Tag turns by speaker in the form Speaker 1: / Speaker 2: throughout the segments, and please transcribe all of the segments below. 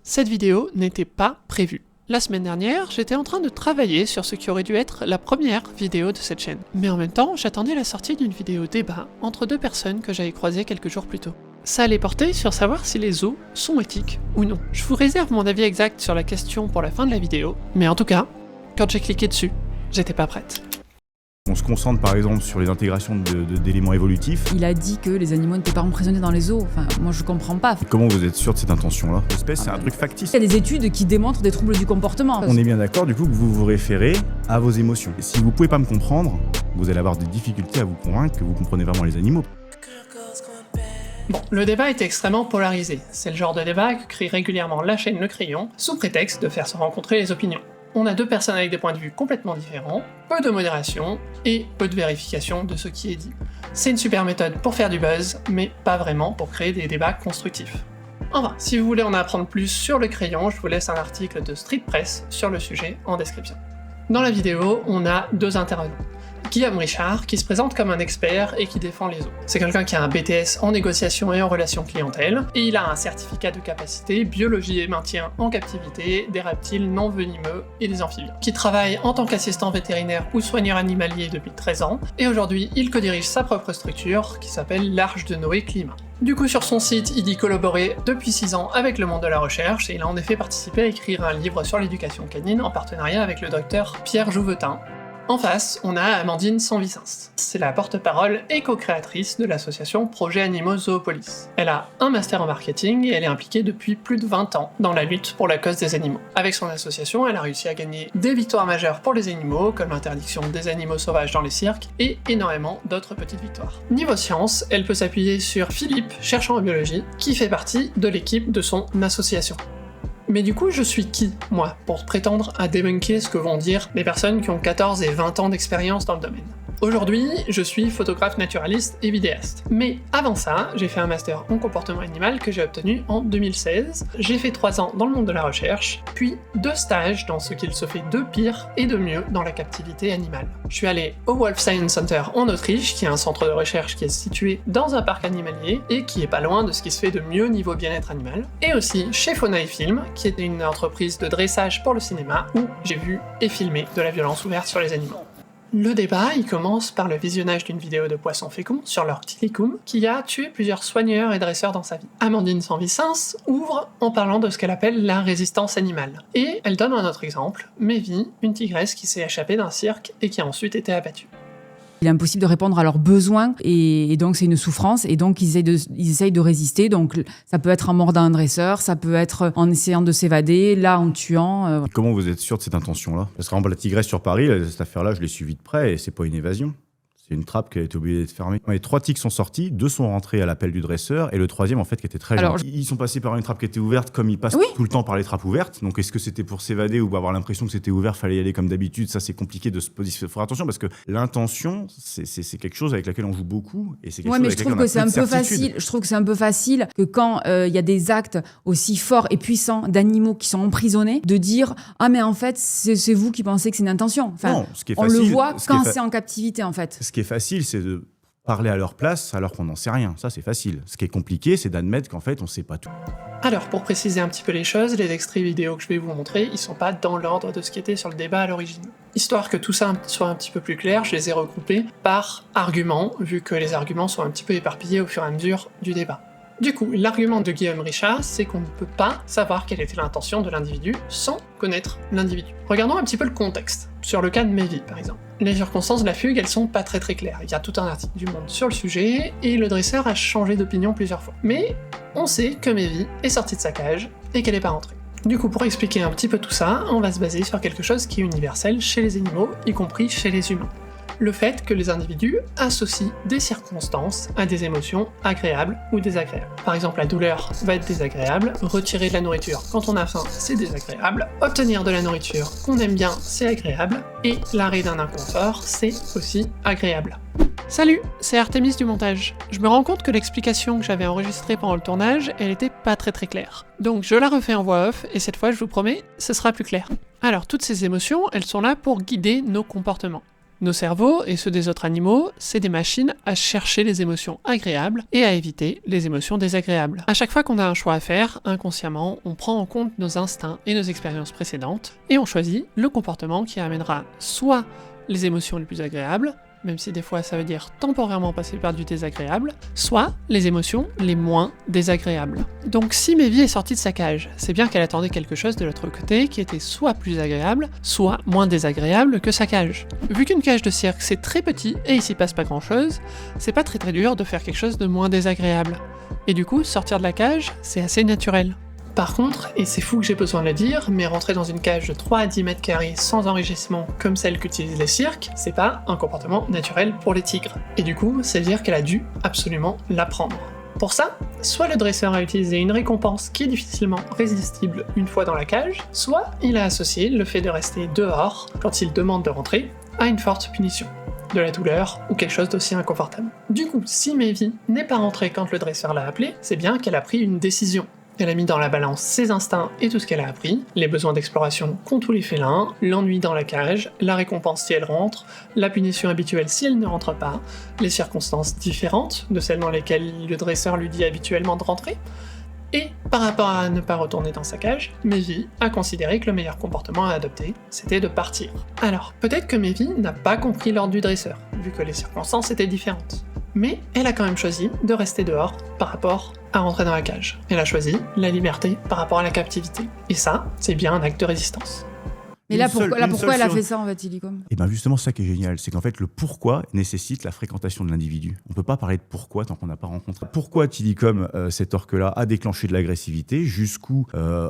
Speaker 1: Cette vidéo n'était pas prévue. La semaine dernière, j'étais en train de travailler sur ce qui aurait dû être la première vidéo de cette chaîne. Mais en même temps, j'attendais la sortie d'une vidéo débat entre deux personnes que j'avais croisées quelques jours plus tôt. Ça allait porter sur savoir si les zoos sont éthiques ou non. Je vous réserve mon avis exact sur la question pour la fin de la vidéo, mais en tout cas, quand j'ai cliqué dessus, j'étais pas prête.
Speaker 2: On se concentre par exemple sur les intégrations d'éléments évolutifs.
Speaker 3: Il a dit que les animaux n'étaient pas emprisonnés dans les zoos. Enfin, moi je comprends pas.
Speaker 2: Comment vous êtes sûr de cette intention-là? L'espèce, c'est un truc factice.
Speaker 3: Il y a des études qui démontrent des troubles du comportement.
Speaker 2: On est bien d'accord du coup que vous vous référez à vos émotions. Et si vous pouvez pas me comprendre, vous allez avoir des difficultés à vous convaincre que vous comprenez vraiment les animaux.
Speaker 1: Bon, le débat était extrêmement polarisé. C'est le genre de débat que crie régulièrement la chaîne Le Crayon, sous prétexte de faire se rencontrer les opinions. On a deux personnes avec des points de vue complètement différents, peu de modération et peu de vérification de ce qui est dit. C'est une super méthode pour faire du buzz, mais pas vraiment pour créer des débats constructifs. Enfin, si vous voulez en apprendre plus sur Le Crayon, je vous laisse un article de Street Press sur le sujet en description. Dans la vidéo, on a deux intervenants. Guillaume Richard, qui se présente comme un expert et qui défend les zoos. C'est quelqu'un qui a un BTS en négociation et en relations clientèle, et il a un certificat de capacité biologie et maintien en captivité des reptiles non venimeux et des amphibiens, qui travaille en tant qu'assistant vétérinaire ou soigneur animalier depuis 13 ans, et aujourd'hui il co-dirige sa propre structure qui s'appelle l'Arche de Noé Climat. Du coup, sur son site, il dit collaborer depuis 6 ans avec le monde de la recherche, et il a en effet participé à écrire un livre sur l'éducation canine en partenariat avec le docteur Pierre Jouvetin. En face, on a Amandine Sanvicens. C'est la porte-parole et co-créatrice de l'association Projet Animaux Zoopolis. Elle a un master en marketing et elle est impliquée depuis plus de 20 ans dans la lutte pour la cause des animaux. Avec son association, elle a réussi à gagner des victoires majeures pour les animaux, comme l'interdiction des animaux sauvages dans les cirques, et énormément d'autres petites victoires. Niveau science, elle peut s'appuyer sur Philippe, cherchant en biologie, qui fait partie de l'équipe de son association. Mais du coup, je suis qui, moi, pour prétendre à débunker ce que vont dire les personnes qui ont 14 et 20 ans d'expérience dans le domaine? Aujourd'hui, je suis photographe naturaliste et vidéaste. Mais avant ça, j'ai fait un master en comportement animal que j'ai obtenu en 2016. J'ai fait 3 ans dans le monde de la recherche, puis 2 stages dans ce qu'il se fait de pire et de mieux dans la captivité animale. Je suis allé au Wolf Science Center en Autriche, qui est un centre de recherche qui est situé dans un parc animalier et qui est pas loin de ce qui se fait de mieux niveau bien-être animal. Et aussi chez Fauna et Film, qui est une entreprise de dressage pour le cinéma, où j'ai vu et filmé de la violence ouverte sur les animaux. Le débat, il commence par le visionnage d'une vidéo de poissons féconds sur leur Tilikum, qui a tué plusieurs soigneurs et dresseurs dans sa vie. Amandine Sanvicens ouvre en parlant de ce qu'elle appelle la résistance animale. Et elle donne un autre exemple, Mévi, une tigresse qui s'est échappée d'un cirque et qui a ensuite été abattue.
Speaker 3: Il est impossible de répondre à leurs besoins et donc c'est une souffrance et donc ils essayent de résister. Donc ça peut être en mordant un dresseur, ça peut être en essayant de s'évader, là en tuant.
Speaker 2: Comment vous êtes sûr de cette intention-là? Parce que par exemple, la tigresse sur Paris, cette affaire-là, je l'ai suivie de près et c'est pas une évasion. C'est une trappe qui a été obligée d'être fermée. Les 3 tiques sont sortis, 2 sont rentrés à l'appel du dresseur, et le 3e, en fait, qui était très gentil. Ils sont passés par une trappe qui était ouverte, comme ils passent tout le temps par les trappes ouvertes. Donc, est-ce que c'était pour s'évader ou avoir l'impression que c'était ouvert, fallait y aller comme d'habitude? Ça, c'est compliqué de se positionner. Il faut faire attention parce que l'intention, c'est quelque chose avec laquelle on joue beaucoup, et c'est quelque chose avec laquelle on a peu de certitude.
Speaker 3: Je trouve que c'est un peu facile que quand il y a des actes aussi forts et puissants d'animaux qui sont emprisonnés, de dire « Ah, mais en fait, c'est vous qui pensez que c'est une intention. » Enfin,
Speaker 2: non, ce qui est
Speaker 3: on
Speaker 2: facile,
Speaker 3: le voit quand c'est en captivité, en fait.
Speaker 2: Ce qui est facile, c'est de parler à leur place alors qu'on n'en sait rien. Ça, c'est facile. Ce qui est compliqué, c'est d'admettre qu'en fait, on ne sait pas tout.
Speaker 1: Alors, pour préciser un petit peu les choses, les extraits vidéo que je vais vous montrer, ils sont pas dans l'ordre de ce qui était sur le débat à l'origine. Histoire que tout ça soit un petit peu plus clair, je les ai regroupés par arguments, vu que les arguments sont un petit peu éparpillés au fur et à mesure du débat. Du coup, l'argument de Guillaume Richard, c'est qu'on ne peut pas savoir quelle était l'intention de l'individu sans connaître l'individu. Regardons un petit peu le contexte, sur le cas de Mévi par exemple. Les circonstances de la fugue, elles sont pas très claires. Il y a tout un article du Monde sur le sujet, et le dresseur a changé d'opinion plusieurs fois. Mais on sait que Mévi est sortie de sa cage, et qu'elle est pas rentrée. Du coup, pour expliquer un petit peu tout ça, on va se baser sur quelque chose qui est universel chez les animaux, y compris chez les humains. Le fait que les individus associent des circonstances à des émotions agréables ou désagréables. Par exemple, la douleur va être désagréable, retirer de la nourriture quand on a faim, c'est désagréable, obtenir de la nourriture qu'on aime bien, c'est agréable, et l'arrêt d'un inconfort, c'est aussi agréable. Salut, c'est Artemis du montage. Je me rends compte que l'explication que j'avais enregistrée pendant le tournage, elle était pas très claire. Donc je la refais en voix off, et cette fois, je vous promets, ce sera plus clair. Alors, toutes ces émotions, elles sont là pour guider nos comportements. Nos cerveaux et ceux des autres animaux, c'est des machines à chercher les émotions agréables et à éviter les émotions désagréables. À chaque fois qu'on a un choix à faire, inconsciemment, on prend en compte nos instincts et nos expériences précédentes, et on choisit le comportement qui amènera soit les émotions les plus agréables, même si des fois ça veut dire temporairement passer par du désagréable, soit les émotions les moins désagréables. Donc si Mévie est sortie de sa cage, c'est bien qu'elle attendait quelque chose de l'autre côté qui était soit plus agréable, soit moins désagréable que sa cage. Vu qu'une cage de cirque c'est très petit et il s'y passe pas grand chose, c'est pas très dur de faire quelque chose de moins désagréable. Et du coup, sortir de la cage, c'est assez naturel. Par contre, et c'est fou que j'ai besoin de le dire, mais rentrer dans une cage de 3 à 10 mètres carrés sans enrichissement comme celle qu'utilisent les cirques, c'est pas un comportement naturel pour les tigres. Et du coup, ça veut dire qu'elle a dû absolument l'apprendre. Pour ça, soit le dresseur a utilisé une récompense qui est difficilement résistible une fois dans la cage, soit il a associé le fait de rester dehors quand il demande de rentrer à une forte punition, de la douleur ou quelque chose d'aussi inconfortable. Du coup, si Mévie n'est pas rentrée quand le dresseur l'a appelée, c'est bien qu'elle a pris une décision. Elle a mis dans la balance ses instincts et tout ce qu'elle a appris, les besoins d'exploration qu'ont tous les félins, l'ennui dans la cage, la récompense si elle rentre, la punition habituelle si elle ne rentre pas, les circonstances différentes de celles dans lesquelles le dresseur lui dit habituellement de rentrer, et par rapport à ne pas retourner dans sa cage, Mévie a considéré que le meilleur comportement à adopter, c'était de partir. Alors, peut-être que Mévie n'a pas compris l'ordre du dresseur, vu que les circonstances étaient différentes. Mais elle a quand même choisi de rester dehors par rapport à rentrer dans la cage. Elle a choisi la liberté par rapport à la captivité. Et ça, c'est bien un acte de résistance.
Speaker 3: Mais là, pourquoi elle a fait ça en fait, Illicum ?
Speaker 2: Et bien justement, ça qui est génial, c'est qu'en fait, le pourquoi nécessite la fréquentation de l'individu. On peut pas parler de pourquoi tant qu'on n'a pas rencontré. Pourquoi Tillicum, cet orque-là, a déclenché de l'agressivité ? Jusqu'où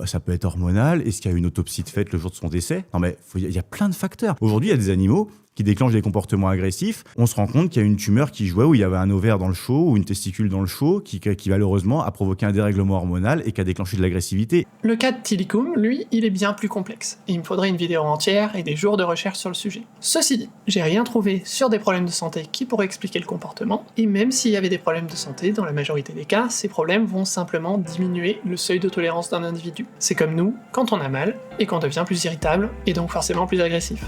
Speaker 2: ça peut être hormonal ? Est-ce qu'il y a une autopsie de fait le jour de son décès ? Non mais, il y a plein de facteurs. Aujourd'hui, il y a des animaux qui déclenchent des comportements agressifs. On se rend compte qu'il y a une tumeur qui jouait où il y avait un ovaire dans le chaud ou une testicule dans le chaud qui malheureusement a provoqué un dérèglement hormonal et qui a déclenché de l'agressivité.
Speaker 1: Le cas de Tillicum, lui, il est bien plus complexe. Et il me faudrait une vidéo entière et des jours de recherche sur le sujet. Ceci dit, j'ai rien trouvé sur des problèmes de santé qui pourraient expliquer le comportement, et même s'il y avait des problèmes de santé, dans la majorité des cas, ces problèmes vont simplement diminuer le seuil de tolérance d'un individu. C'est comme nous, quand on a mal, et qu'on devient plus irritable, et donc forcément plus agressif.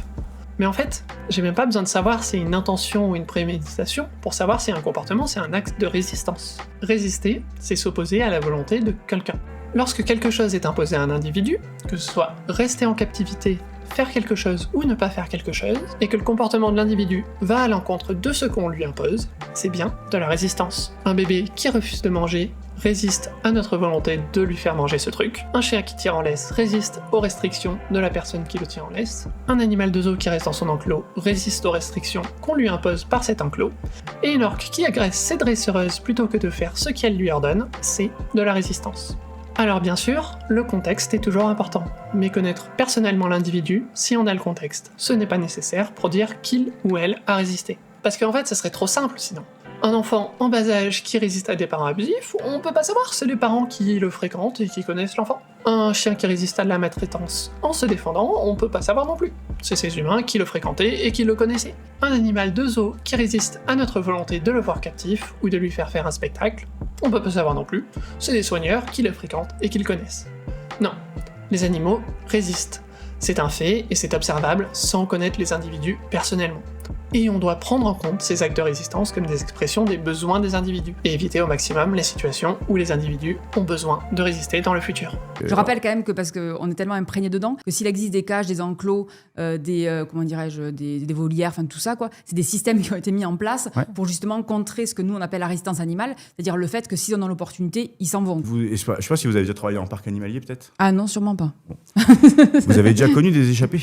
Speaker 1: Mais en fait, j'ai même pas besoin de savoir si c'est une intention ou une préméditation pour savoir si un comportement c'est un acte de résistance. Résister, c'est s'opposer à la volonté de quelqu'un. Lorsque quelque chose est imposé à un individu, que ce soit rester en captivité, faire quelque chose ou ne pas faire quelque chose, et que le comportement de l'individu va à l'encontre de ce qu'on lui impose, c'est bien de la résistance. Un bébé qui refuse de manger résiste à notre volonté de lui faire manger ce truc. Un chien qui tire en laisse résiste aux restrictions de la personne qui le tient en laisse. Un animal de zoo qui reste dans son enclos résiste aux restrictions qu'on lui impose par cet enclos. Et une orque qui agresse ses dresseureuses plutôt que de faire ce qu'elle lui ordonne, c'est de la résistance. Alors bien sûr, le contexte est toujours important, mais connaître personnellement l'individu, si on a le contexte, ce n'est pas nécessaire pour dire qu'il ou elle a résisté. Parce qu'en fait, ça serait trop simple sinon. Un enfant en bas âge qui résiste à des parents abusifs, on peut pas savoir, c'est les parents qui le fréquentent et qui connaissent l'enfant. Un chien qui résiste à de la maltraitance en se défendant, on peut pas savoir non plus. C'est ces humains qui le fréquentaient et qui le connaissaient. Un animal de zoo qui résiste à notre volonté de le voir captif ou de lui faire faire un spectacle, on peut pas savoir non plus. C'est des soigneurs qui le fréquentent et qui le connaissent. Non, les animaux résistent. C'est un fait et c'est observable sans connaître les individus personnellement. Et on doit prendre en compte ces actes de résistance comme des expressions des besoins des individus, et éviter au maximum les situations où les individus ont besoin de résister dans le futur.
Speaker 3: Je rappelle quand même que, parce qu'on est tellement imprégné dedans, que s'il existe des cages, des enclos, des volières, enfin tout ça, quoi, c'est des systèmes qui ont été mis en place pour justement contrer ce que nous on appelle la résistance animale, c'est-à-dire le fait que s'ils en ont l'opportunité, ils s'en vont.
Speaker 2: Je sais pas si vous avez déjà travaillé en parc animalier peut-être.
Speaker 3: Ah non, sûrement pas.
Speaker 2: Bon. Vous avez déjà connu des échappées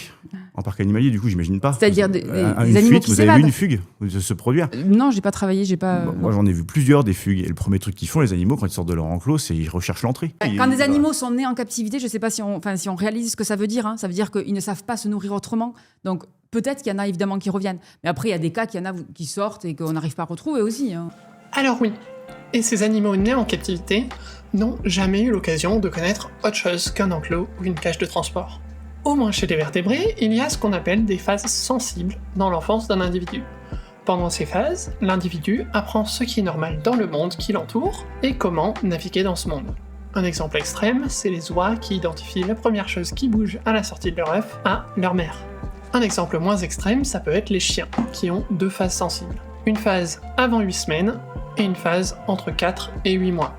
Speaker 2: en parc animalier, du coup j'imagine pas.
Speaker 3: C'est-à-dire des
Speaker 2: une
Speaker 3: animaux
Speaker 2: fuite,
Speaker 3: qui
Speaker 2: vous avez vu une fugue se produire?
Speaker 3: Non, j'ai pas travaillé, j'ai pas.
Speaker 2: Moi j'en ai vu plusieurs des fugues, et le premier truc qu'ils font les animaux quand ils sortent de leur enclos, c'est ils recherchent l'entrée.
Speaker 3: Quand des animaux sont nés en captivité, je sais pas si on réalise ce que ça veut dire, hein. Ça veut dire qu'ils ne savent pas se nourrir autrement, donc peut-être qu'il y en a évidemment qui reviennent, mais après il y a des cas qu'il y en a qui sortent et qu'on n'arrive pas à retrouver aussi, hein.
Speaker 1: Alors oui, et ces animaux nés en captivité n'ont jamais eu l'occasion de connaître autre chose qu'un enclos ou une cage de transport. Au moins chez les vertébrés, il y a ce qu'on appelle des phases sensibles dans l'enfance d'un individu. Pendant ces phases, l'individu apprend ce qui est normal dans le monde qui l'entoure et comment naviguer dans ce monde. Un exemple extrême, c'est les oies qui identifient la première chose qui bouge à la sortie de leur œuf à leur mère. Un exemple moins extrême, ça peut être les chiens, qui ont 2 phases sensibles. Une phase avant 8 semaines et une phase entre 4 et 8 mois.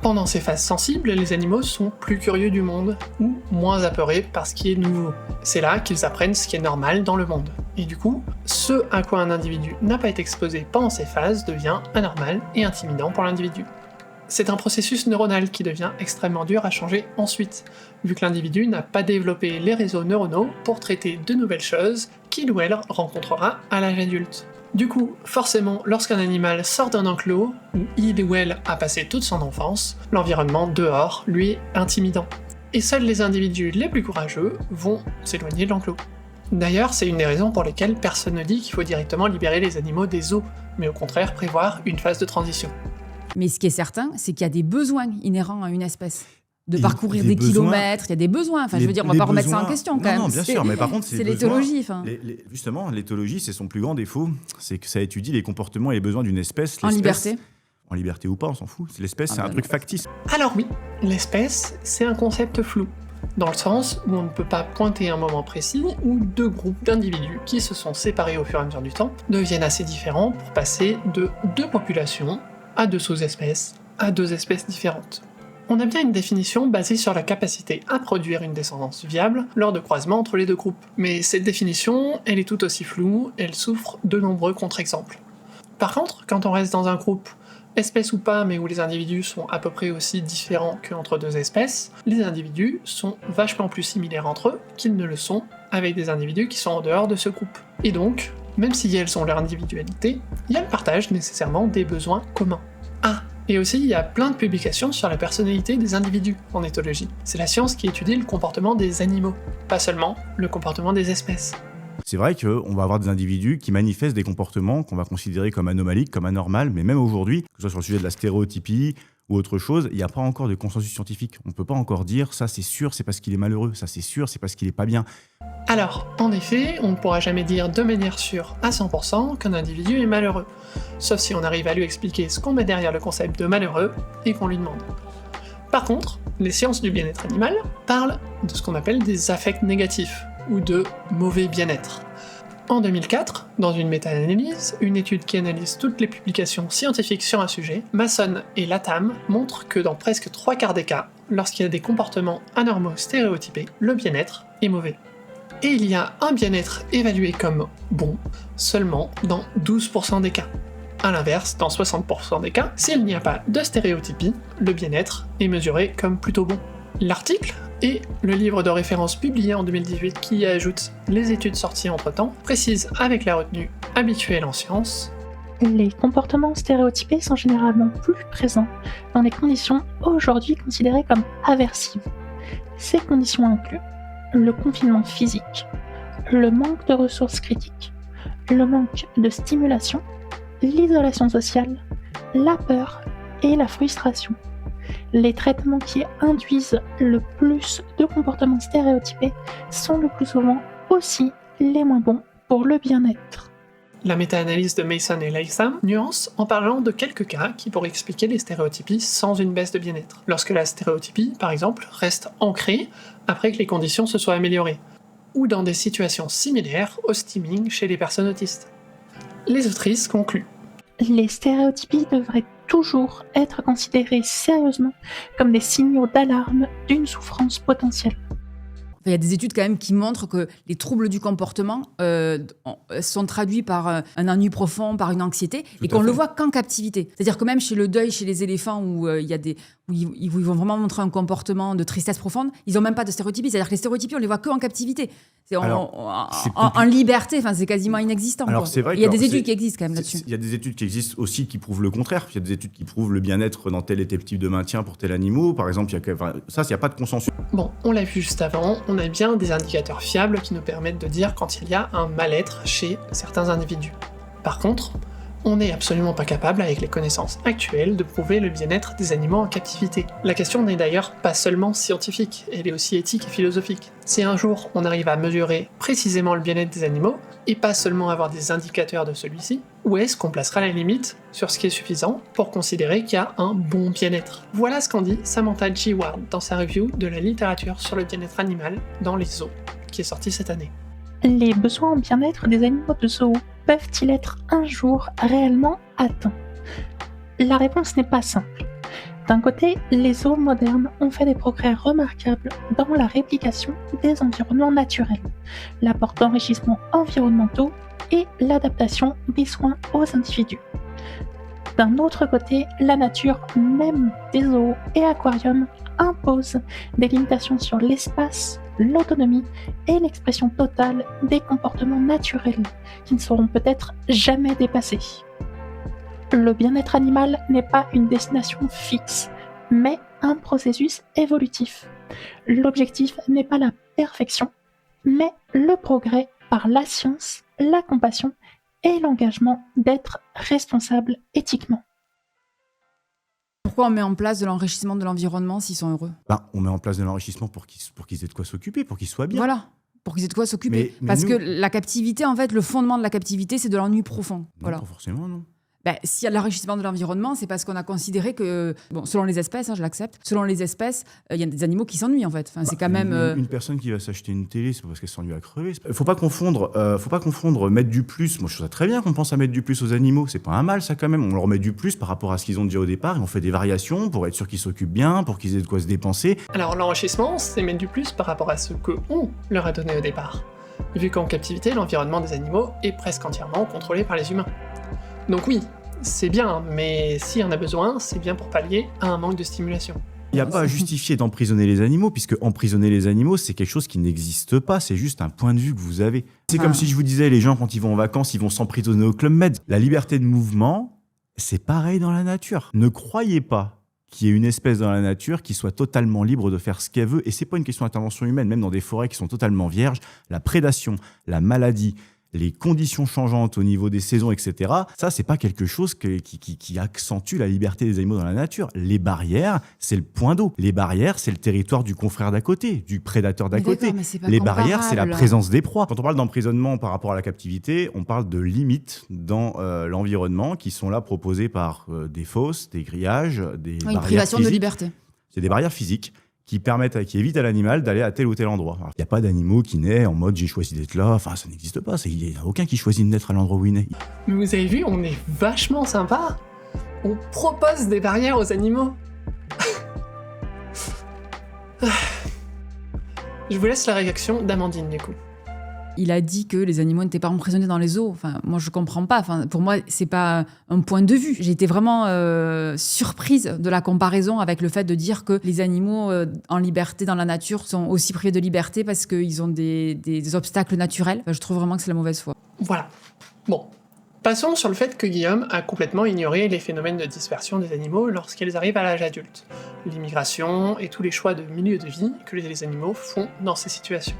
Speaker 1: Pendant ces phases sensibles, les animaux sont plus curieux du monde ou moins apeurés par ce qui est nouveau. C'est là qu'ils apprennent ce qui est normal dans le monde. Et du coup, ce à quoi un individu n'a pas été exposé pendant ces phases devient anormal et intimidant pour l'individu. C'est un processus neuronal qui devient extrêmement dur à changer ensuite, vu que l'individu n'a pas développé les réseaux neuronaux pour traiter de nouvelles choses qu'il ou elle rencontrera à l'âge adulte. Du coup, forcément, lorsqu'un animal sort d'un enclos, où il ou elle a passé toute son enfance, l'environnement dehors lui est intimidant. Et seuls les individus les plus courageux vont s'éloigner de l'enclos. D'ailleurs, c'est une des raisons pour lesquelles personne ne dit qu'il faut directement libérer les animaux des zoos, mais au contraire prévoir une phase de transition.
Speaker 3: Mais ce qui est certain, c'est qu'il y a des besoins inhérents à une espèce. De parcourir des kilomètres, il y a des besoins. Enfin, je veux dire, on va pas remettre ça en question quand même.
Speaker 2: Non, bien sûr, mais par contre,
Speaker 3: c'est l'éthologie.
Speaker 2: Justement, l'éthologie, c'est son plus grand défaut, c'est que ça étudie les comportements et les besoins d'une espèce.
Speaker 3: En liberté.
Speaker 2: En liberté ou pas, on s'en fout. L'espèce, c'est un truc factice.
Speaker 1: Alors oui, l'espèce, c'est un concept flou, dans le sens où on ne peut pas pointer un moment précis où 2 groupes d'individus qui se sont séparés au fur et à mesure du temps deviennent assez différents pour passer de 2 populations à 2 sous-espèces, à 2 espèces différentes. On a bien une définition basée sur la capacité à produire une descendance viable lors de croisements entre les 2 groupes. Mais cette définition, elle est tout aussi floue, elle souffre de nombreux contre-exemples. Par contre, quand on reste dans un groupe, espèce ou pas, mais où les individus sont à peu près aussi différents qu'entre 2 espèces, les individus sont vachement plus similaires entre eux qu'ils ne le sont avec des individus qui sont en dehors de ce groupe. Et donc, même si elles ont leur individualité, il y a le partage nécessairement des besoins communs. Ah, et aussi il y a plein de publications sur la personnalité des individus en éthologie. C'est la science qui étudie le comportement des animaux, pas seulement le comportement des espèces.
Speaker 2: C'est vrai qu'on va avoir des individus qui manifestent des comportements qu'on va considérer comme anomaliques, comme anormales, mais même aujourd'hui, que ce soit sur le sujet de la stéréotypie ou autre chose, il n'y a pas encore de consensus scientifique. On ne peut pas encore dire ça c'est sûr, c'est parce qu'il est malheureux, ça c'est sûr, c'est parce qu'il est pas bien.
Speaker 1: Alors, en effet, on ne pourra jamais dire de manière sûre à 100% qu'un individu est malheureux, sauf si on arrive à lui expliquer ce qu'on met derrière le concept de malheureux et qu'on lui demande. Par contre, les sciences du bien-être animal parlent de ce qu'on appelle des affects négatifs, ou de mauvais bien-être. En 2004, dans une méta-analyse, une étude qui analyse toutes les publications scientifiques sur un sujet, Mason et Latham montrent que dans presque 3/4 des cas, lorsqu'il y a des comportements anormaux stéréotypés, le bien-être est mauvais. Et il y a un bien-être évalué comme bon seulement dans 12% des cas. A l'inverse, dans 60% des cas, s'il n'y a pas de stéréotypie, le bien-être est mesuré comme plutôt bon. L'article et le livre de référence publié en 2018 qui y ajoute les études sorties entre-temps précisent avec la retenue habituelle en sciences:
Speaker 4: les comportements stéréotypés sont généralement plus présents dans les conditions aujourd'hui considérées comme aversives. Ces conditions incluent le confinement physique, le manque de ressources critiques, le manque de stimulation, l'isolation sociale, la peur et la frustration. Les traitements qui induisent le plus de comportements stéréotypés sont le plus souvent aussi les moins bons pour le bien-être.
Speaker 1: La méta-analyse de Mason et Latham nuance en parlant de quelques cas qui pourraient expliquer les stéréotypies sans une baisse de bien-être. Lorsque la stéréotypie, par exemple, reste ancrée après que les conditions se soient améliorées, ou dans des situations similaires au stimming chez les personnes autistes. Les autrices concluent:
Speaker 4: les stéréotypies devraient toujours être considérées sérieusement comme des signaux d'alarme d'une souffrance potentielle.
Speaker 3: Il y a des études quand même qui montrent que les troubles du comportement sont traduits par un ennui profond, par une anxiété, et qu'on le voit qu'en captivité. C'est-à-dire que même chez le deuil, chez les éléphants, où ils vont vraiment montrer un comportement de tristesse profonde, ils n'ont même pas de stéréotypie. C'est-à-dire que les stéréotypies, on les voit qu'en captivité. En liberté, c'est quasiment inexistant.
Speaker 2: Alors, c'est vrai
Speaker 3: il y a des études qui existent quand même là-dessus.
Speaker 2: Il y a des études qui existent aussi qui prouvent le contraire. Il y a des études qui prouvent le bien-être dans tel et tel type de maintien pour tel animal. Par exemple, il n'y a pas de consensus.
Speaker 1: Bon, on l'a vu juste avant, on a bien des indicateurs fiables qui nous permettent de dire quand il y a un mal-être chez certains individus. Par contre, on n'est absolument pas capable, avec les connaissances actuelles, de prouver le bien-être des animaux en captivité. La question n'est d'ailleurs pas seulement scientifique, elle est aussi éthique et philosophique. Si un jour on arrive à mesurer précisément le bien-être des animaux, et pas seulement avoir des indicateurs de celui-ci, où est-ce qu'on placera la limite sur ce qui est suffisant pour considérer qu'il y a un bon bien-être? Voilà ce qu'en dit Samantha G. Ward dans sa review de la littérature sur le bien-être animal dans les zoos, qui est sortie cette année.
Speaker 4: les besoins en bien-être des animaux de zoo peuvent-ils être un jour réellement atteints? La réponse n'est pas simple. D'un côté, les zoos modernes ont fait des progrès remarquables dans la réplication des environnements naturels, l'apport d'enrichissements environnementaux et l'adaptation des soins aux individus. D'un autre côté, la nature même des zoos et aquariums impose des limitations sur l'espace, l'autonomie et l'expression totale des comportements naturels qui ne seront peut-être jamais dépassés. Le bien-être animal n'est pas une destination fixe, mais un processus évolutif. L'objectif n'est pas la perfection, mais le progrès par la science, la compassion et l'engagement d'être responsable éthiquement.
Speaker 3: Pourquoi on met en place de l'enrichissement de l'environnement s'ils sont heureux?
Speaker 2: On met en place de l'enrichissement pour qu'ils aient de quoi s'occuper, pour qu'ils soient bien.
Speaker 3: Voilà, pour qu'ils aient de quoi s'occuper. Parce que la captivité, en fait, le fondement de la captivité, c'est de l'ennui profond.
Speaker 2: Non,
Speaker 3: voilà.
Speaker 2: pas forcément, non.
Speaker 3: S'il y a l'enrichissement de l'environnement, c'est parce qu'on a considéré que, selon les espèces, je l'accepte, selon les espèces, il y a des animaux qui s'ennuient en fait. C'est quand même.
Speaker 2: Une personne qui va s'acheter une télé, c'est pas parce qu'elle s'ennuie à crever. Faut pas confondre mettre du plus. Moi, je trouve ça très bien qu'on pense à mettre du plus aux animaux. C'est pas un mal, ça quand même. On leur met du plus par rapport à ce qu'ils ont déjà au départ et on fait des variations pour être sûr qu'ils s'occupent bien, pour qu'ils aient de quoi se dépenser.
Speaker 1: Alors, l'enrichissement, c'est mettre du plus par rapport à ce qu'on leur a donné au départ, vu qu'en captivité, l'environnement des animaux est presque entièrement contrôlé par les humains. Donc oui, c'est bien, mais s'il y en a besoin, c'est bien pour pallier à un manque de stimulation.
Speaker 2: Il n'y a pas à justifier d'emprisonner les animaux, puisque emprisonner les animaux, c'est quelque chose qui n'existe pas, c'est juste un point de vue que vous avez. C'est comme si je vous disais, les gens, quand ils vont en vacances, ils vont s'emprisonner au Club Med. La liberté de mouvement, c'est pareil dans la nature. Ne croyez pas qu'il y ait une espèce dans la nature qui soit totalement libre de faire ce qu'elle veut, et c'est pas une question d'intervention humaine, même dans des forêts qui sont totalement vierges, la prédation, la maladie, les conditions changeantes au niveau des saisons, etc. Ça, c'est pas quelque chose qui accentue la liberté des animaux dans la nature. Les barrières, c'est le point d'eau. Les barrières, c'est le territoire du confrère d'à côté, du prédateur d'à côté. Les barrières, c'est la présence des proies. Quand on parle d'emprisonnement par rapport à la captivité, on parle de limites dans l'environnement qui sont là proposées par des fosses, des grillages, des barrières
Speaker 3: une privation
Speaker 2: physiques.
Speaker 3: de liberté.
Speaker 2: C'est des barrières physiques qui évitent à l'animal d'aller à tel ou tel endroit. Il n'y a pas d'animaux qui naît en mode j'ai choisi d'être là, enfin ça n'existe pas, il n'y a aucun qui choisit de naître à l'endroit où il naît.
Speaker 1: Mais vous avez vu, on est vachement sympa. On propose des barrières aux animaux. Je vous laisse la réaction d'Amandine du coup.
Speaker 3: Il a dit que les animaux n'étaient pas emprisonnés dans les zoos. Enfin, moi, je comprends pas. Enfin, pour moi, c'est pas un point de vue. J'ai été vraiment surprise de la comparaison avec le fait de dire que les animaux en liberté dans la nature sont aussi privés de liberté parce qu'ils ont des obstacles naturels. Enfin, je trouve vraiment que c'est la mauvaise foi.
Speaker 1: Voilà. Bon. Passons sur le fait que Guillaume a complètement ignoré les phénomènes de dispersion des animaux lorsqu'ils arrivent à l'âge adulte. L'immigration et tous les choix de milieu de vie que les animaux font dans ces situations.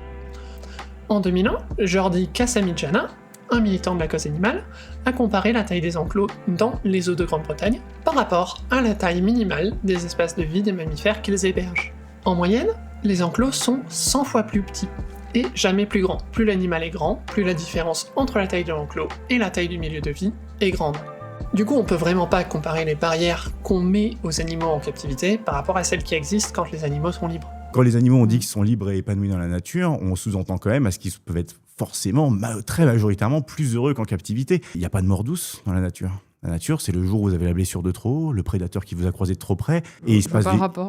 Speaker 1: En 2001, Jordi Casamidjana, un militant de la cause animale, a comparé la taille des enclos dans les zoos de Grande-Bretagne par rapport à la taille minimale des espaces de vie des mammifères qu'ils hébergent. En moyenne, les enclos sont 100 fois plus petits et jamais plus grands. Plus l'animal est grand, plus la différence entre la taille de l'enclos et la taille du milieu de vie est grande. Du coup, on peut vraiment pas comparer les barrières qu'on met aux animaux en captivité par rapport à celles qui existent quand les animaux sont libres.
Speaker 2: Quand les animaux ont dit qu'ils sont libres et épanouis dans la nature, on sous-entend quand même à ce qu'ils peuvent être forcément, très majoritairement, plus heureux qu'en captivité. Il n'y a pas de mort douce dans la nature. La nature, c'est le jour où vous avez la blessure de trop, le prédateur qui vous a croisé de trop près, et il se passe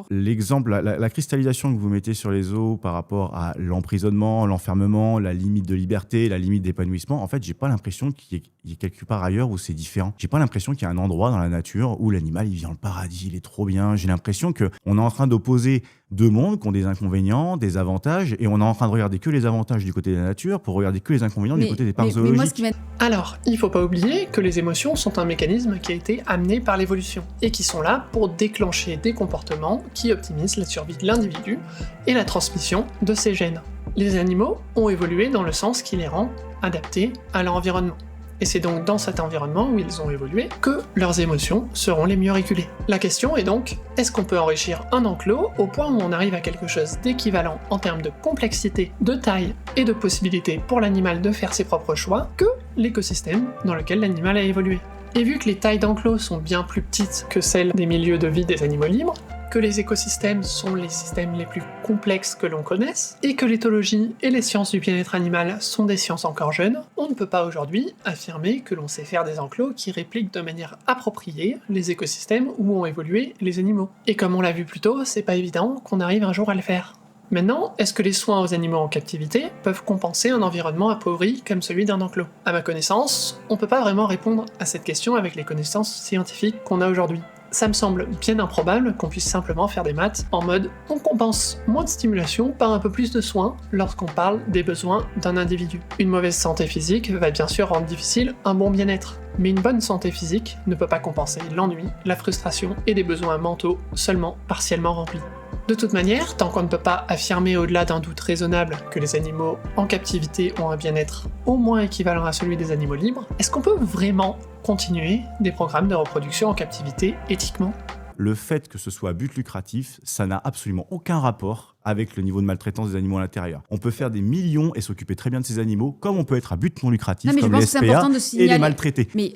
Speaker 2: l'exemple, la cristallisation que vous mettez sur les os par rapport à l'emprisonnement, l'enfermement, la limite de liberté, la limite d'épanouissement. En fait, j'ai pas l'impression qu'il y ait quelque part ailleurs où c'est différent. J'ai pas l'impression qu'il y a un endroit dans la nature où l'animal il vit dans le paradis, il est trop bien. J'ai l'impression que on est en train d'opposer deux mondes qui ont des inconvénients, des avantages, et on est en train de regarder que les avantages du côté de la nature pour regarder que les inconvénients du côté des parcs zoologiques.
Speaker 1: Alors, il faut pas oublier que les émotions sont un mécanisme qui a été amené par l'évolution, et qui sont là pour déclencher des comportements qui optimisent la survie de l'individu et la transmission de ses gènes. Les animaux ont évolué dans le sens qui les rend adaptés à leur environnement. Et c'est donc dans cet environnement où ils ont évolué que leurs émotions seront les mieux régulées. La question est donc, est-ce qu'on peut enrichir un enclos au point où on arrive à quelque chose d'équivalent en termes de complexité, de taille et de possibilité pour l'animal de faire ses propres choix que l'écosystème dans lequel l'animal a évolué? Et vu que les tailles d'enclos sont bien plus petites que celles des milieux de vie des animaux libres, que les écosystèmes sont les systèmes les plus complexes que l'on connaisse, et que l'éthologie et les sciences du bien-être animal sont des sciences encore jeunes, on ne peut pas aujourd'hui affirmer que l'on sait faire des enclos qui répliquent de manière appropriée les écosystèmes où ont évolué les animaux. Et comme on l'a vu plus tôt, c'est pas évident qu'on arrive un jour à le faire. Maintenant, est-ce que les soins aux animaux en captivité peuvent compenser un environnement appauvri comme celui d'un enclos ? À ma connaissance, on peut pas vraiment répondre à cette question avec les connaissances scientifiques qu'on a aujourd'hui. Ça me semble bien improbable qu'on puisse simplement faire des maths en mode on compense moins de stimulation par un peu plus de soins lorsqu'on parle des besoins d'un individu. Une mauvaise santé physique va bien sûr rendre difficile un bon bien-être, mais une bonne santé physique ne peut pas compenser l'ennui, la frustration et des besoins mentaux seulement partiellement remplis. De toute manière, tant qu'on ne peut pas affirmer au-delà d'un doute raisonnable que les animaux en captivité ont un bien-être au moins équivalent à celui des animaux libres, est-ce qu'on peut vraiment continuer des programmes de reproduction en captivité éthiquement ?
Speaker 2: Le fait que ce soit à but lucratif, ça n'a absolument aucun rapport avec le niveau de maltraitance des animaux à l'intérieur. On peut faire des millions et s'occuper très bien de ces animaux, comme on peut être à but non lucratif, comme les SPA et les maltraités.
Speaker 3: Mais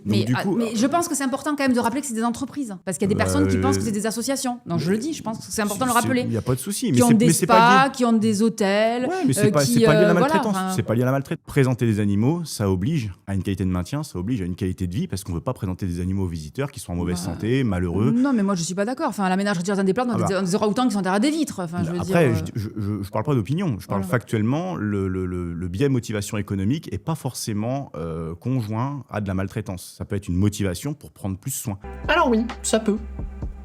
Speaker 3: je pense que c'est important quand même de rappeler que c'est des entreprises, parce qu'il y a des personnes qui pensent que c'est des associations. Non, je le dis, je pense que c'est important de le rappeler.
Speaker 2: Il n'y a pas de souci.
Speaker 3: Qui ont des spas, qui ont des hôtels.
Speaker 2: Ouais, mais c'est pas lié à la maltraitance. C'est pas lié à la maltraitance. Présenter des animaux, ça oblige à une qualité de maintien, ça oblige à une qualité de vie, parce qu'on ne veut pas présenter des animaux aux visiteurs qui sont en mauvaise santé, malheureux.
Speaker 3: Non, mais moi je suis pas d'accord. Enfin, la ménagerie de jardin des plantes, on des orang-outans qui sont derrière des vitres. Enfin,
Speaker 2: Après, je parle pas d'opinion, je parle factuellement, le biais motivation économique est pas forcément conjoint à de la maltraitance. Ça peut être une motivation pour prendre plus soin.
Speaker 1: Alors oui, ça peut.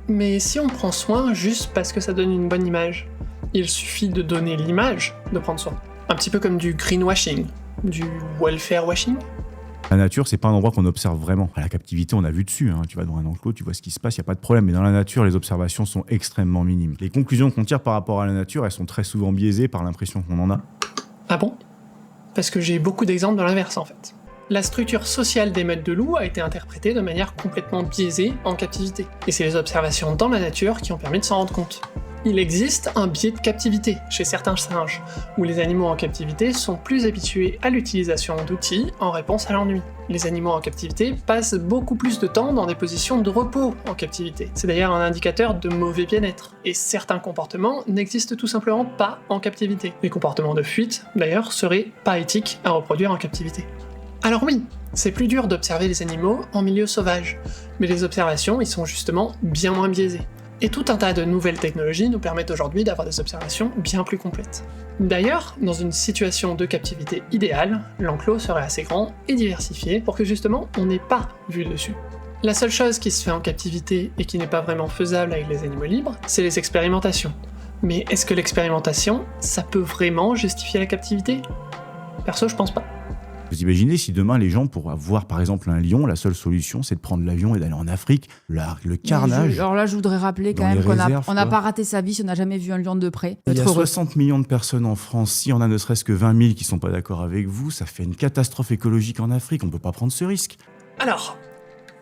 Speaker 1: Mais si on prend soin juste parce que ça donne une bonne image, il suffit de donner l'image de prendre soin. Un petit peu comme du greenwashing, du welfare washing.
Speaker 2: La nature, c'est pas un endroit qu'on observe vraiment. À la captivité, on a vu dessus. Tu vas dans un enclos, tu vois ce qui se passe, il n'y a pas de problème. Mais dans la nature, les observations sont extrêmement minimes. Les conclusions qu'on tire par rapport à la nature, elles sont très souvent biaisées par l'impression qu'on en a.
Speaker 1: Ah bon ? Parce que j'ai beaucoup d'exemples de l'inverse en fait. La structure sociale des meutes de loups a été interprétée de manière complètement biaisée en captivité. Et c'est les observations dans la nature qui ont permis de s'en rendre compte. Il existe un biais de captivité chez certains singes, où les animaux en captivité sont plus habitués à l'utilisation d'outils en réponse à l'ennui. Les animaux en captivité passent beaucoup plus de temps dans des positions de repos en captivité. C'est d'ailleurs un indicateur de mauvais bien-être. Et certains comportements n'existent tout simplement pas en captivité. Les comportements de fuite, d'ailleurs, seraient pas éthiques à reproduire en captivité. Alors oui, c'est plus dur d'observer les animaux en milieu sauvage, mais les observations y sont justement bien moins biaisées. Et tout un tas de nouvelles technologies nous permettent aujourd'hui d'avoir des observations bien plus complètes. D'ailleurs, dans une situation de captivité idéale, l'enclos serait assez grand et diversifié pour que justement on n'ait pas vu dessus. La seule chose qui se fait en captivité et qui n'est pas vraiment faisable avec les animaux libres, c'est les expérimentations. Mais est-ce que l'expérimentation, ça peut vraiment justifier la captivité ? Perso, je pense pas.
Speaker 2: Vous imaginez si demain les gens, pour voir par exemple un lion, la seule solution c'est de prendre l'avion et d'aller en Afrique, le carnage.
Speaker 3: Alors là, je voudrais rappeler quand même qu'on n'a pas raté sa vie si on n'a jamais vu un lion de près.
Speaker 2: Il y a 60 millions de personnes en France, si on a ne serait-ce que 20 000 qui sont pas d'accord avec vous, ça fait une catastrophe écologique en Afrique, on peut pas prendre ce risque.
Speaker 1: Alors,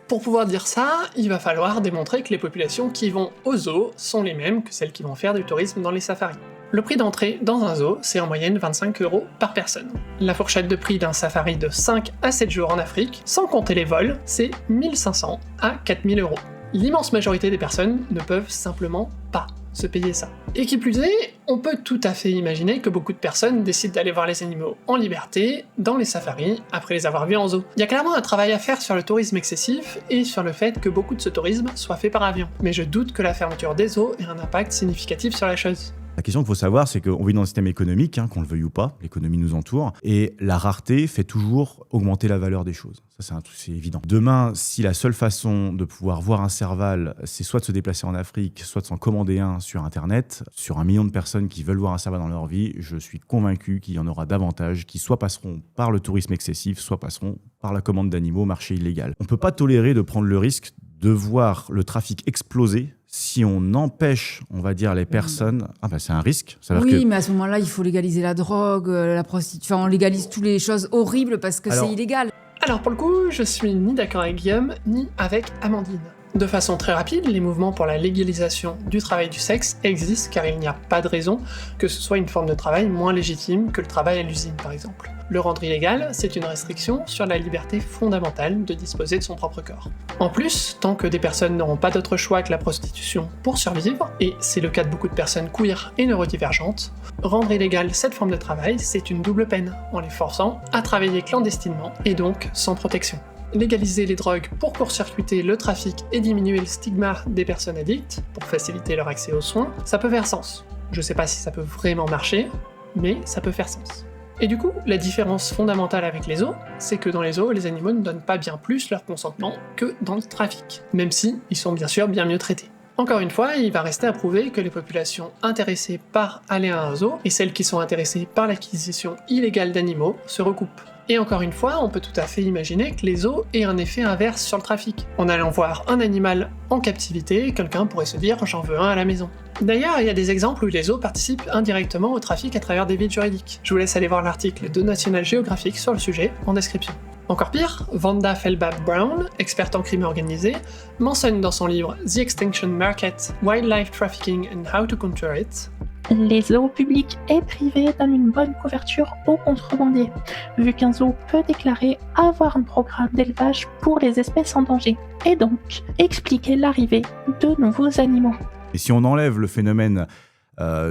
Speaker 1: pour pouvoir dire ça, il va falloir démontrer que les populations qui vont au zoo sont les mêmes que celles qui vont faire du tourisme dans les safaris. Le prix d'entrée dans un zoo, c'est en moyenne 25 € par personne. La fourchette de prix d'un safari de 5 à 7 jours en Afrique, sans compter les vols, c'est 1500 à 4000 €. L'immense majorité des personnes ne peuvent simplement pas se payer ça. Et qui plus est, on peut tout à fait imaginer que beaucoup de personnes décident d'aller voir les animaux en liberté, dans les safaris, après les avoir vus en zoo. Il y a clairement un travail à faire sur le tourisme excessif et sur le fait que beaucoup de ce tourisme soit fait par avion. Mais je doute que la fermeture des zoos ait un impact significatif sur la chose.
Speaker 2: La question qu'il faut savoir, c'est qu'on vit dans un système économique, qu'on le veuille ou pas, l'économie nous entoure, et la rareté fait toujours augmenter la valeur des choses. Ça, c'est évident. Demain, si la seule façon de pouvoir voir un serval, c'est soit de se déplacer en Afrique, soit de s'en commander un sur Internet, sur 1 million de personnes qui veulent voir un serval dans leur vie, je suis convaincu qu'il y en aura davantage qui soit passeront par le tourisme excessif, soit passeront par la commande d'animaux au marché illégal. On ne peut pas tolérer de prendre le risque de voir le trafic exploser si on empêche, on va dire, les personnes... c'est un risque.
Speaker 3: Oui, mais à ce moment-là, il faut légaliser la drogue, la prostitution. Enfin, on légalise toutes les choses horribles parce que c'est illégal.
Speaker 1: Alors pour le coup, je suis ni d'accord avec Guillaume, ni avec Amandine. De façon très rapide, les mouvements pour la légalisation du travail du sexe existent car il n'y a pas de raison que ce soit une forme de travail moins légitime que le travail à l'usine par exemple. Le rendre illégal, c'est une restriction sur la liberté fondamentale de disposer de son propre corps. En plus, tant que des personnes n'auront pas d'autre choix que la prostitution pour survivre, et c'est le cas de beaucoup de personnes queer et neurodivergentes, rendre illégale cette forme de travail, c'est une double peine, en les forçant à travailler clandestinement et donc sans protection. Légaliser les drogues pour court-circuiter le trafic et diminuer le stigma des personnes addictes, pour faciliter leur accès aux soins, ça peut faire sens. Je sais pas si ça peut vraiment marcher, mais ça peut faire sens. Et du coup, la différence fondamentale avec les zoos, c'est que dans les zoos, les animaux ne donnent pas bien plus leur consentement que dans le trafic, même si ils sont bien sûr bien mieux traités. Encore une fois, il va rester à prouver que les populations intéressées par aller à un zoo et celles qui sont intéressées par l'acquisition illégale d'animaux se recoupent. Et encore une fois, on peut tout à fait imaginer que les zoos aient un effet inverse sur le trafic. En allant voir un animal en captivité, quelqu'un pourrait se dire « j'en veux un à la maison ». D'ailleurs, il y a des exemples où les zoos participent indirectement au trafic à travers des vides juridiques. Je vous laisse aller voir l'article de National Geographic sur le sujet en description. Encore pire, Vanda Felbab-Brown, experte en crime organisé, mentionne dans son livre The Extinction Market, Wildlife Trafficking and How to Counter It.
Speaker 4: Les zoos publics et privés donnent une bonne couverture aux contrebandiers, vu qu'un zoo peut déclarer avoir un programme d'élevage pour les espèces en danger, et donc expliquer l'arrivée de nouveaux animaux.
Speaker 2: Et si on enlève le phénomène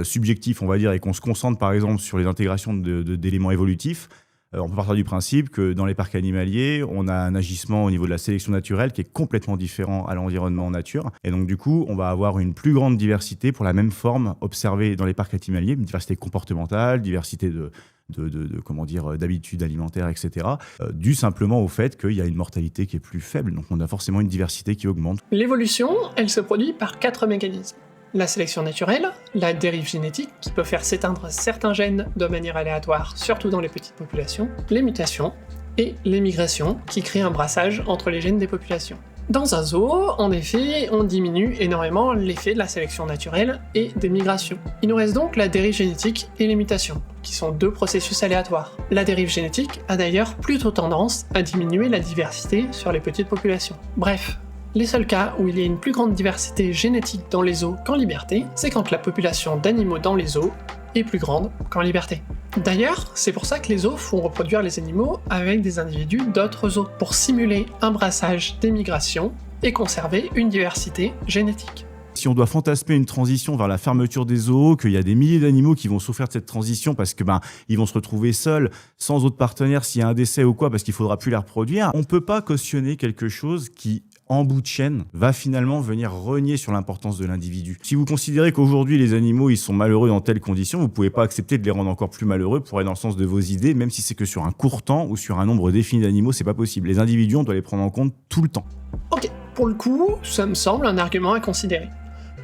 Speaker 2: subjectif, on va dire, et qu'on se concentre par exemple sur les intégrations d'éléments évolutifs, on peut partir du principe que dans les parcs animaliers, on a un agissement au niveau de la sélection naturelle qui est complètement différent à l'environnement en nature. Et donc du coup, on va avoir une plus grande diversité pour la même forme observée dans les parcs animaliers, une diversité comportementale, diversité d'habitudes alimentaires, etc. Dû simplement au fait qu'il y a une mortalité qui est plus faible. Donc on a forcément une diversité qui augmente.
Speaker 1: L'évolution, elle se produit par 4 mécanismes. La sélection naturelle, la dérive génétique qui peut faire s'éteindre certains gènes de manière aléatoire, surtout dans les petites populations, les mutations, et les migrations qui créent un brassage entre les gènes des populations. Dans un zoo, en effet, on diminue énormément l'effet de la sélection naturelle et des migrations. Il nous reste donc la dérive génétique et les mutations, qui sont 2 processus aléatoires. La dérive génétique a d'ailleurs plutôt tendance à diminuer la diversité sur les petites populations. Bref, les seuls cas où il y a une plus grande diversité génétique dans les zoos qu'en liberté, c'est quand la population d'animaux dans les zoos est plus grande qu'en liberté. D'ailleurs, c'est pour ça que les zoos font reproduire les animaux avec des individus d'autres zoos, pour simuler un brassage des migrations et conserver une diversité génétique.
Speaker 2: Si on doit fantasmer une transition vers la fermeture des zoos, qu'il y a des milliers d'animaux qui vont souffrir de cette transition parce que ils vont se retrouver seuls, sans autres partenaires s'il y a un décès ou quoi, parce qu'il faudra plus les reproduire, on peut pas cautionner quelque chose qui, en bout de chaîne, va finalement venir renier sur l'importance de l'individu. Si vous considérez qu'aujourd'hui les animaux ils sont malheureux dans telles conditions, vous pouvez pas accepter de les rendre encore plus malheureux pour aller dans le sens de vos idées, même si c'est que sur un court temps ou sur un nombre défini d'animaux, c'est pas possible. Les individus, on doit les prendre en compte tout le temps.
Speaker 1: Ok, pour le coup, ça me semble un argument à considérer.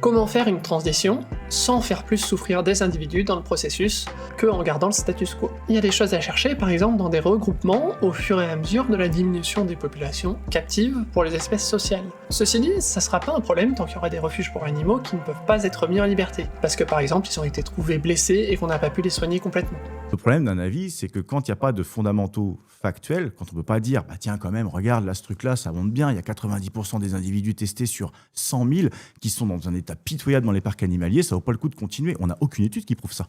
Speaker 1: Comment faire une transition sans faire plus souffrir des individus dans le processus que en gardant le status quo? Il y a des choses à chercher, par exemple dans des regroupements au fur et à mesure de la diminution des populations captives pour les espèces sociales. Ceci dit, ça sera pas un problème tant qu'il y aura des refuges pour animaux qui ne peuvent pas être mis en liberté, parce que par exemple ils ont été trouvés blessés et qu'on n'a pas pu les soigner complètement.
Speaker 2: Le problème d'un avis, c'est que quand il n'y a pas de fondamentaux factuels, quand on ne peut pas dire « tiens quand même, regarde là ce truc-là, ça monte bien, il y a 90% des individus testés sur 100 000 qui sont dans un état pitoyable dans les parcs animaliers, ça vaut pas le coup de continuer. » On n'a aucune étude qui prouve ça.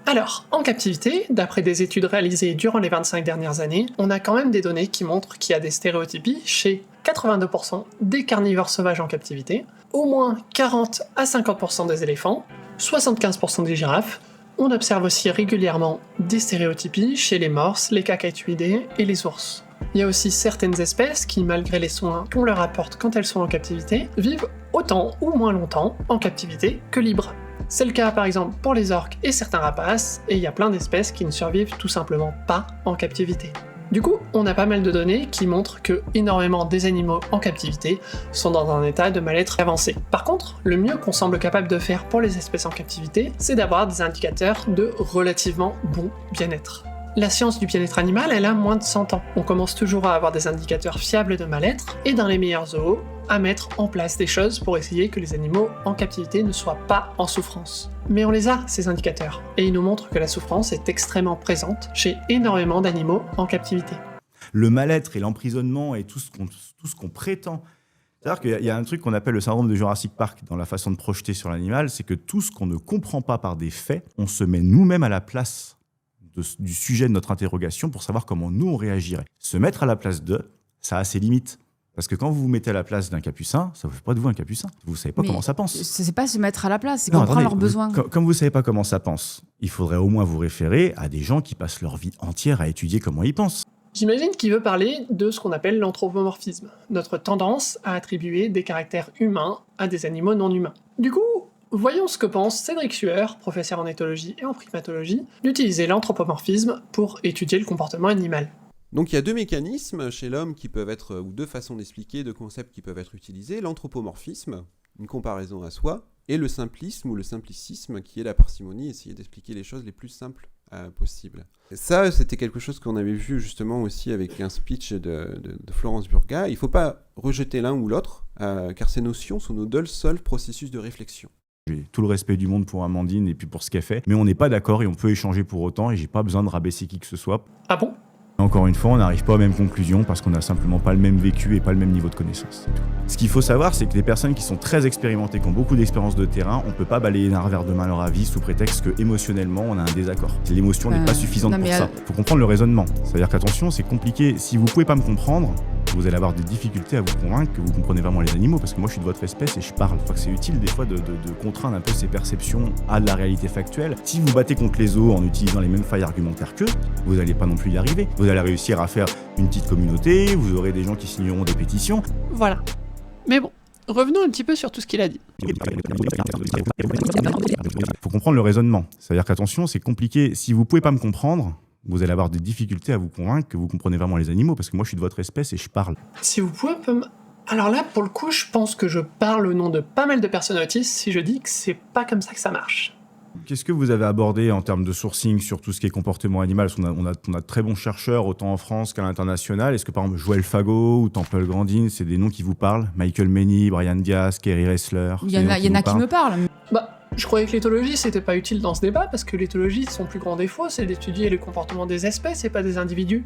Speaker 1: Alors, en captivité, d'après des études réalisées durant les 25 dernières années, on a quand même des données qui montrent qu'il y a des stéréotypies chez 82% des carnivores sauvages en captivité, au moins 40 à 50% des éléphants, 75% des girafes. On observe aussi régulièrement des stéréotypies chez les morses, les cacatoïdés et les ours. Il y a aussi certaines espèces qui, malgré les soins qu'on leur apporte quand elles sont en captivité, vivent autant ou moins longtemps en captivité que libres. C'est le cas par exemple pour les orques et certains rapaces, et il y a plein d'espèces qui ne survivent tout simplement pas en captivité. Du coup, on a pas mal de données qui montrent que énormément des animaux en captivité sont dans un état de mal-être avancé. Par contre, le mieux qu'on semble capable de faire pour les espèces en captivité, c'est d'avoir des indicateurs de relativement bon bien-être. La science du bien-être animal, elle a moins de 100 ans. On commence toujours à avoir des indicateurs fiables de mal-être, et dans les meilleurs zoos, à mettre en place des choses pour essayer que les animaux en captivité ne soient pas en souffrance. Mais on les a, ces indicateurs, et ils nous montrent que la souffrance est extrêmement présente chez énormément d'animaux en captivité.
Speaker 2: Le mal-être et l'emprisonnement et tout ce qu'on prétend C'est-à-dire qu'il y a un truc qu'on appelle le syndrome de Jurassic Park dans la façon de projeter sur l'animal, c'est que tout ce qu'on ne comprend pas par des faits, on se met nous-mêmes à la place du sujet de notre interrogation pour savoir comment nous on réagirait. Se mettre à la place d'eux, ça a ses limites. Parce que quand vous vous mettez à la place d'un capucin, ça ne fait pas de vous un capucin. Vous ne savez pas comment ça pense.
Speaker 3: C'est pas se mettre à la place, c'est comprendre leurs besoins.
Speaker 2: Comme vous ne savez pas comment ça pense, il faudrait au moins vous référer à des gens qui passent leur vie entière à étudier comment ils pensent.
Speaker 1: J'imagine qu'il veut parler de ce qu'on appelle l'anthropomorphisme, notre tendance à attribuer des caractères humains à des animaux non humains. Du coup, voyons ce que pense Cédric Sueur, professeur en éthologie et en primatologie, d'utiliser l'anthropomorphisme pour étudier le comportement animal.
Speaker 5: Donc il y a deux mécanismes chez l'homme qui peuvent être, ou deux façons d'expliquer, deux concepts qui peuvent être utilisés, l'anthropomorphisme, une comparaison à soi, et le simplisme ou le simplicisme, qui est la parcimonie, essayer d'expliquer les choses les plus simples possibles. Et ça, c'était quelque chose qu'on avait vu justement aussi avec un speech de Florence Burga. Il ne faut pas rejeter l'un ou l'autre, car ces notions sont nos deux seuls processus de réflexion.
Speaker 2: J'ai tout le respect du monde pour Amandine et puis pour ce qu'elle fait, mais on n'est pas d'accord et on peut échanger pour autant, et j'ai pas besoin de rabaisser qui que ce soit.
Speaker 1: Ah bon ?
Speaker 2: Encore une fois, on n'arrive pas aux mêmes conclusions parce qu'on n'a simplement pas le même vécu et pas le même niveau de connaissance. Ce qu'il faut savoir, c'est que les personnes qui sont très expérimentées, qui ont beaucoup d'expérience de terrain, on ne peut pas balayer d'un revers de main leur avis sous prétexte que émotionnellement on a un désaccord. L'émotion n'est pas suffisante pour ça. Il faut comprendre le raisonnement. C'est-à-dire qu'attention, c'est compliqué. Si vous ne pouvez pas me comprendre, vous allez avoir des difficultés à vous convaincre que vous comprenez vraiment les animaux, parce que moi je suis de votre espèce et je parle. Je crois que c'est utile des fois de contraindre un peu ces perceptions à de la réalité factuelle. Si vous battez contre les os en utilisant les mêmes failles argumentaires qu'eux, vous n'allez pas non plus y arriver. Vous allez réussir à faire une petite communauté, vous aurez des gens qui signeront des pétitions.
Speaker 1: Voilà. Mais bon, revenons un petit peu sur tout ce qu'il a dit.
Speaker 2: Il faut comprendre le raisonnement. C'est-à-dire qu'attention, c'est compliqué. Si vous ne pouvez pas me comprendre, vous allez avoir des difficultés à vous convaincre que vous comprenez vraiment les animaux, parce que moi je suis de votre espèce et je parle.
Speaker 1: Si vous pouvez un peu Alors là, pour le coup, je pense que je parle au nom de pas mal de personnes autistes si je dis que c'est pas comme ça que ça marche.
Speaker 2: Qu'est-ce que vous avez abordé en termes de sourcing sur tout ce qui est comportement animal ? Parce qu'on a de très bons chercheurs, autant en France qu'à l'international. Est-ce que par exemple Joël Fago ou Temple Grandin, c'est des noms qui vous parlent ? Michael Meny, Brian Diaz, Kerry Ressler.
Speaker 3: Il y en a qui me parlent.
Speaker 1: Je croyais que l'éthologie c'était pas utile dans ce débat parce que l'éthologie, son plus grand défaut, c'est d'étudier le comportement des espèces et pas des individus.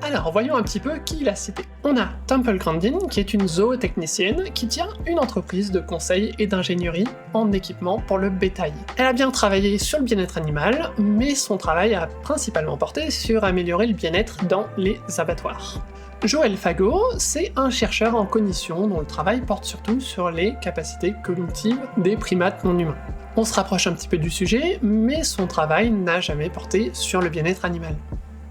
Speaker 1: Alors, voyons un petit peu qui il a cité. On a Temple Grandin, qui est une zootechnicienne qui tient une entreprise de conseil et d'ingénierie en équipement pour le bétail. Elle a bien travaillé sur le bien-être animal, mais son travail a principalement porté sur améliorer le bien-être dans les abattoirs. Joël Fago, c'est un chercheur en cognition dont le travail porte surtout sur les capacités cognitives des primates non humains. On se rapproche un petit peu du sujet, mais son travail n'a jamais porté sur le bien-être animal.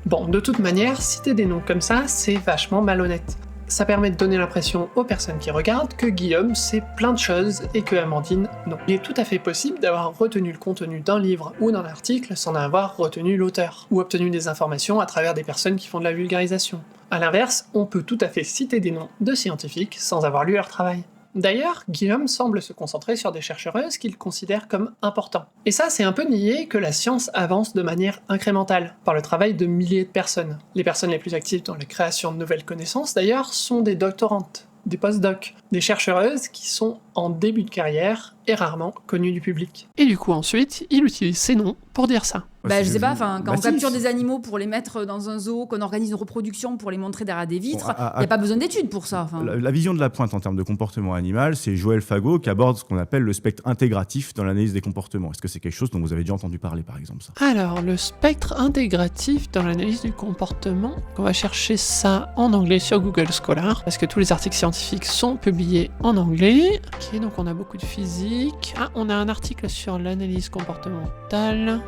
Speaker 1: Bon, de toute manière, citer des noms comme ça, c'est vachement malhonnête. Ça permet de donner l'impression aux personnes qui regardent que Guillaume sait plein de choses et que Amandine, non. Il est tout à fait possible d'avoir retenu le contenu d'un livre ou d'un article sans avoir retenu l'auteur, ou obtenu des informations à travers des personnes qui font de la vulgarisation. A l'inverse, on peut tout à fait citer des noms de scientifiques sans avoir lu leur travail. D'ailleurs, Guillaume semble se concentrer sur des chercheuses qu'il considère comme importants. Et ça, c'est un peu nier que la science avance de manière incrémentale, par le travail de milliers de personnes. Les personnes les plus actives dans la création de nouvelles connaissances, d'ailleurs, sont des doctorantes, des post-docs, des chercheuses qui sont en début de carrière et rarement connues du public. Et du coup, ensuite, il utilise ces noms pour dire ça.
Speaker 3: Je sais pas, quand on capture des animaux pour les mettre dans un zoo, qu'on organise une reproduction pour les montrer derrière des vitres, il n'y a pas besoin d'études pour ça.
Speaker 2: La vision de la pointe en termes de comportement animal, c'est Joël Fago qui aborde ce qu'on appelle le spectre intégratif dans l'analyse des comportements. Est-ce que c'est quelque chose dont vous avez déjà entendu parler, par exemple, ça ?
Speaker 1: Alors, le spectre intégratif dans l'analyse du comportement, on va chercher ça en anglais sur Google Scholar, parce que tous les articles scientifiques sont publiés en anglais. Ok, donc on a beaucoup de physique. On a un article sur l'analyse comportementale.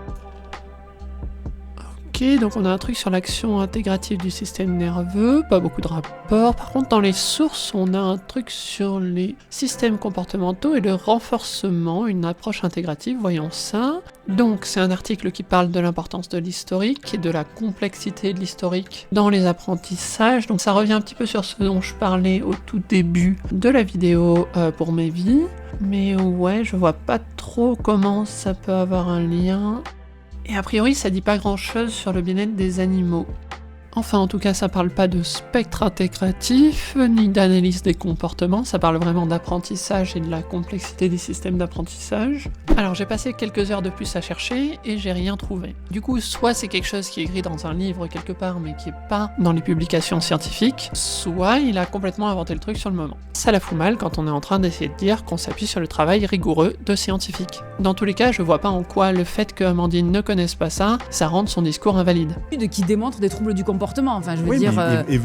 Speaker 1: Ok, donc on a un truc sur l'action intégrative du système nerveux, pas beaucoup de rapports. Par contre, dans les sources, on a un truc sur les systèmes comportementaux et le renforcement, une approche intégrative, voyons ça. Donc, c'est un article qui parle de l'importance de l'historique et de la complexité de l'historique dans les apprentissages. Donc, ça revient un petit peu sur ce dont je parlais au tout début de la vidéo pour mes vies. Mais ouais, je vois pas trop comment ça peut avoir un lien. Et a priori, ça dit pas grand-chose sur le bien-être des animaux. Enfin, en tout cas, ça parle pas de spectre intégratif, ni d'analyse des comportements, ça parle vraiment d'apprentissage et de la complexité des systèmes d'apprentissage. Alors, j'ai passé quelques heures de plus à chercher et j'ai rien trouvé. Du coup, soit c'est quelque chose qui est écrit dans un livre quelque part, mais qui est pas dans les publications scientifiques, soit il a complètement inventé le truc sur le moment. Ça la fout mal quand on est en train d'essayer de dire qu'on s'appuie sur le travail rigoureux de scientifiques. Dans tous les cas, je vois pas en quoi le fait que Amandine ne connaisse pas ça rende son discours invalide.
Speaker 3: Qui démontre des troubles du comportement, enfin je veux dire,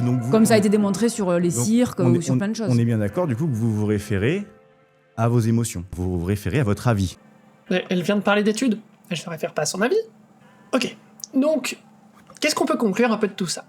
Speaker 2: donc
Speaker 3: comme ça a été démontré sur les cirques ou sur plein de choses.
Speaker 2: On est bien d'accord du coup que vous vous référez à vos émotions, vous vous référez à votre avis.
Speaker 1: Elle vient de parler d'études, je ne réfère pas à son avis. Ok, donc, qu'est-ce qu'on peut conclure un peu de tout ça ?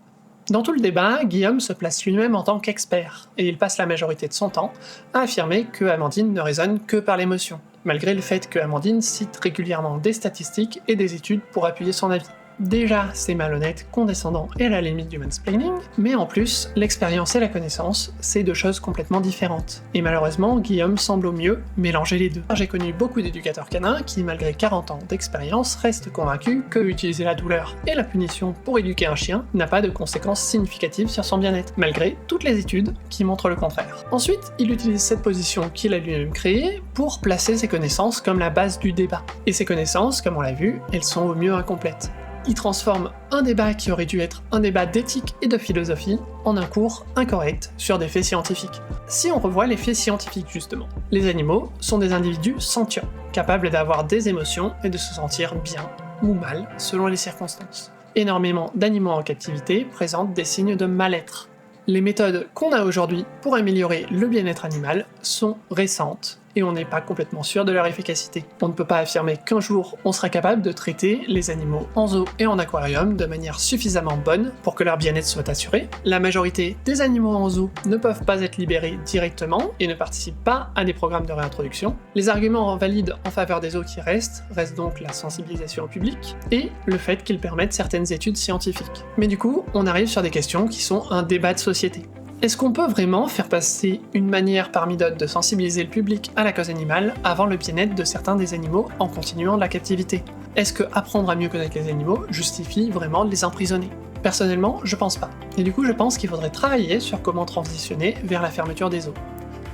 Speaker 1: Dans tout le débat, Guillaume se place lui-même en tant qu'expert, et il passe la majorité de son temps à affirmer que Amandine ne raisonne que par l'émotion, malgré le fait que Amandine cite régulièrement des statistiques et des études pour appuyer son avis. Déjà, c'est malhonnête, condescendant et à la limite du mansplaining, mais en plus, l'expérience et la connaissance, c'est deux choses complètement différentes. Et malheureusement, Guillaume semble au mieux mélanger les deux. J'ai connu beaucoup d'éducateurs canins qui, malgré 40 ans d'expérience, restent convaincus que utiliser la douleur et la punition pour éduquer un chien n'a pas de conséquences significatives sur son bien-être, malgré toutes les études qui montrent le contraire. Ensuite, il utilise cette position qu'il a lui-même créée pour placer ses connaissances comme la base du débat. Et ces connaissances, comme on l'a vu, elles sont au mieux incomplètes. Il transforme un débat qui aurait dû être un débat d'éthique et de philosophie en un cours incorrect sur des faits scientifiques. Si on revoit les faits scientifiques justement, les animaux sont des individus sentients, capables d'avoir des émotions et de se sentir bien ou mal selon les circonstances. Énormément d'animaux en captivité présentent des signes de mal-être. Les méthodes qu'on a aujourd'hui pour améliorer le bien-être animal sont récentes et on n'est pas complètement sûr de leur efficacité. On ne peut pas affirmer qu'un jour on sera capable de traiter les animaux en zoo et en aquarium de manière suffisamment bonne pour que leur bien-être soit assuré. La majorité des animaux en zoo ne peuvent pas être libérés directement et ne participent pas à des programmes de réintroduction. Les arguments valides en faveur des zoos qui restent donc la sensibilisation au public et le fait qu'ils permettent certaines études scientifiques. Mais du coup, on arrive sur des questions qui sont un débat de société. Est-ce qu'on peut vraiment faire passer une manière parmi d'autres de sensibiliser le public à la cause animale avant le bien-être de certains des animaux en continuant de la captivité ? Est-ce que apprendre à mieux connaître les animaux justifie vraiment de les emprisonner ? Personnellement, je pense pas. Et du coup, je pense qu'il faudrait travailler sur comment transitionner vers la fermeture des zoos.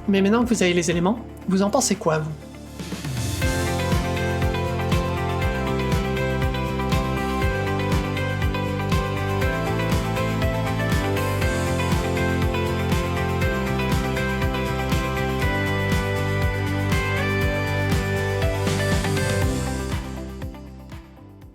Speaker 1: Mais maintenant que vous avez les éléments, vous en pensez quoi, vous ?